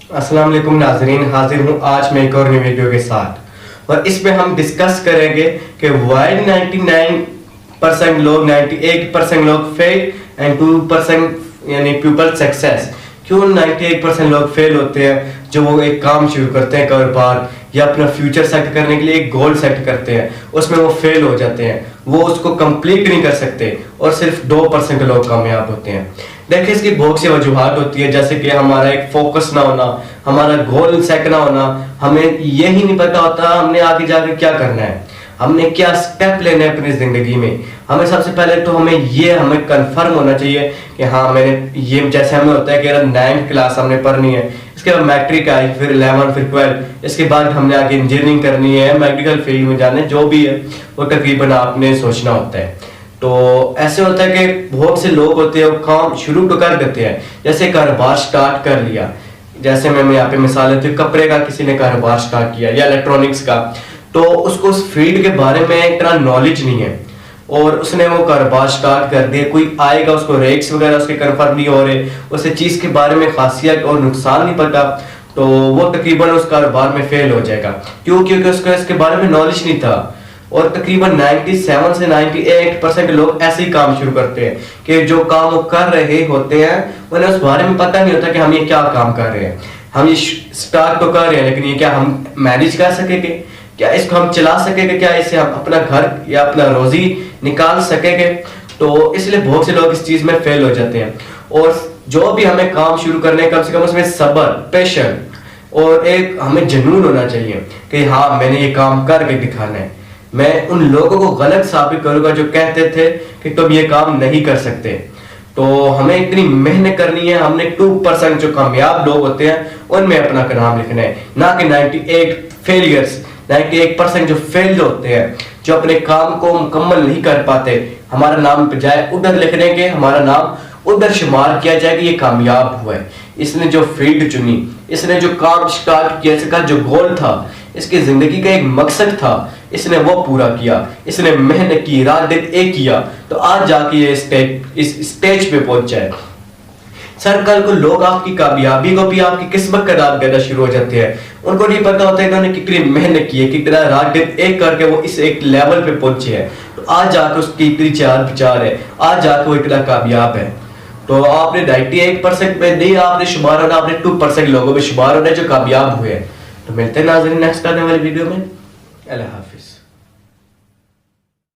السلام علیکم ناظرین، حاضر ہوں آج میں ایک اور نئی ویڈیو کے ساتھ، اور اس میں ہم ڈسکس کریں گے کہ وائی 99% لوگ 98% لوگ فیل اینڈ 2% یعنی پیپل سکسیس. کیوں 98% لوگ فیل ہوتے ہیں جو وہ ایک کام شروع کرتے ہیں کاروبار یا اپنا فیوچر سیٹ کرنے کے لیے ایک گول سیٹ کرتے ہیں، اس میں وہ فیل ہو جاتے ہیں، وہ اس کو کمپلیٹ نہیں کر سکتے، اور صرف 2% لوگ کامیاب ہوتے ہیں. دیکھیں اس کی بہت سی وجوہات ہوتی ہے، جیسے کہ ہمارا ایک فوکس نہ ہونا، ہمارا گول سیٹ نہ ہونا، ہمیں یہی نہیں پتا ہوتا ہم نے آگے جا کے کیا کرنا ہے، ہم نے کیا سٹیپ لینا ہے اپنی زندگی میں. ہمیں سب سے پہلے تو ہمیں کنفرم ہونا چاہیے کہ ہاں میں نے یہ، جیسے ہمیں ہوتا ہے کہ 9th کلاس ہم نے پڑھنی ہے، اس کے بعد میٹرک آئی، پھر 11 پھر 12، اس کے بعد ہم نے آگے انجینئرنگ کرنی ہے، میڈیکل فیلڈ میں جانا ہے، جو بھی ہے وہ تقریباً آپ نے سوچنا ہوتا ہے. تو ایسے ہوتا ہے کہ بہت سے لوگ ہوتے ہیں وہ کام شروع تو کر دیتے ہیں، جیسے کاروبار سٹارٹ کر لیا، جیسے میں یہاں پہ مثال دیتی ہوں، کپڑے کا کسی نے کاروبار سٹارٹ کیا یا الیکٹرانکس کا، تو اس کو اس فیلڈ کے بارے میں ایک طرح نالج نہیں ہے اور اس نے وہ کاروبار سٹارٹ کر دیا. کوئی آئے گا اس کو ریٹس وغیرہ اس کے کنفرم نہیں ہو رہے، اسے چیز کے بارے میں خاصیت اور نقصان نہیں پتا، تو وہ تقریباً اس کاروبار میں فیل ہو جائے گا. کیونکہ اس کو اس کے بارے میں نالج نہیں تھا. اور تقریباً 97 سے 98% لوگ ایسے ہی کام شروع کرتے ہیں کہ جو کام وہ کر رہے ہوتے ہیں انہیں اس بارے میں پتہ نہیں ہوتا کہ ہم یہ کیا کام کر رہے ہیں. ہم یہ سٹارٹ تو کر رہے ہیں لیکن یہ کیا ہم مینیج کر سکیں گے، کیا اس کو ہم چلا سکیں گے، کیا اس سے ہم اپنا گھر یا اپنا روزی نکال سکیں گے. تو اس لیے بہت سے لوگ اس چیز میں فیل ہو جاتے ہیں. اور جو بھی ہمیں کام شروع کرنے کم سے کم اس میں صبر، پیشن اور ایک ہمیں جنون ہونا چاہیے کہ ہاں میں نے یہ کام کر کے دکھانا ہے. میں ان لوگوں کو غلط ثابت کروں گا جو کہتے تھے کہ تم یہ کام نہیں کر سکتے. تو ہمیں اتنی محنت کرنی ہے، ہم نے 2% جو کامیاب لوگ ہوتے ہیں ان میں اپنا نام لکھنا ہے، نہ کہ 98% جو فیل ہوتے ہیں، جو اپنے کام کو مکمل نہیں کر پاتے. ہمارا نام بجائے ادھر لکھنے کے ہمارا نام ادھر شمار کیا جائے کہ یہ کامیاب ہوا ہے، اس نے جو فیلڈ چنی، اس نے جو کام سٹارٹ کیا، اس کا جو گول تھا، اس کی زندگی کا ایک مقصد تھا، اس نے وہ پورا کیا، اس نے محنت کی، رات دن ایک کیا، تو آج جا کے یہ اس سٹیج پہ پہنچا ہے. سر کل کو لوگ آپ کی کامیابی کو بھی آپ کی قسمت کا نام کہنا شروع ہو جاتے ہیں. ان کو نہیں پتا ہوتا ہے انہوں نے کتنی محنت کی ہے، کتنا رات دن ایک کر کے وہ اس ایک لیول پہ پہنچے ہیں. تو آج جا کے اس کی اتنی چار بچار ہے، آج جا کے وہ اتنا کامیاب ہے. تو آپ نے 98% میں نہیں آپ نے شمار ہونا، آپ نے 2% لوگوں میں شمار ہونا ہے جو کامیاب ہوئے ہیں. تو ملتے ہیں ناظرین نیکسٹ آنے والی ویڈیو میں. اللہ حافظ.